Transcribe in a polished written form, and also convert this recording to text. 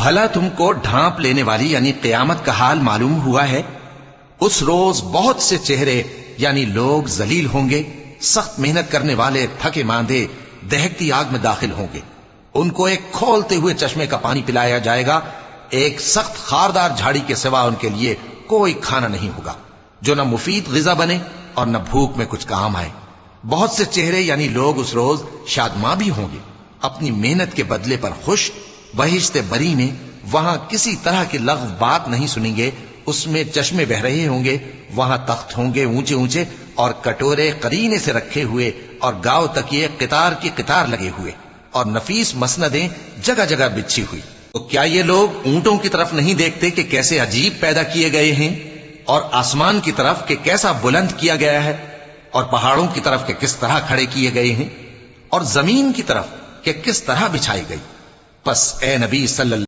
بھلا تم کو ڈھانپ لینے والی یعنی قیامت کا حال معلوم ہوا ہے؟ اس روز بہت سے چہرے یعنی لوگ ذلیل ہوں گے، سخت محنت کرنے والے تھکے ماندے دہکتی آگ میں داخل ہوں گے۔ ان کو ایک کھولتے ہوئے چشمے کا پانی پلایا جائے گا، ایک سخت خاردار جھاڑی کے سوا ان کے لیے کوئی کھانا نہیں ہوگا جو نہ مفید غذا بنے اور نہ بھوک میں کچھ کام آئے۔ بہت سے چہرے یعنی لوگ اس روز شادماں بھی ہوں گے، اپنی محنت کے بدلے پر خوش۔ بہشت بری میں وہاں کسی طرح کی لغو بات نہیں سنیں گے، اس میں چشمے بہ رہے ہوں گے، وہاں تخت ہوں گے اونچے اونچے اور کٹورے قرینے سے رکھے ہوئے اور گاؤ تکیے قطار کی قطار لگے ہوئے اور نفیس مسندیں جگہ جگہ بچھی ہوئی۔ تو کیا یہ لوگ اونٹوں کی طرف نہیں دیکھتے کہ کیسے عجیب پیدا کیے گئے ہیں، اور آسمان کی طرف کہ کیسا بلند کیا گیا ہے، اور پہاڑوں کی طرف کہ کس طرح کھڑے کیے گئے ہیں، اور زمین کی طرف کہ کس طرح بچھائی گئی؟ پس اے نبی صلی اللہ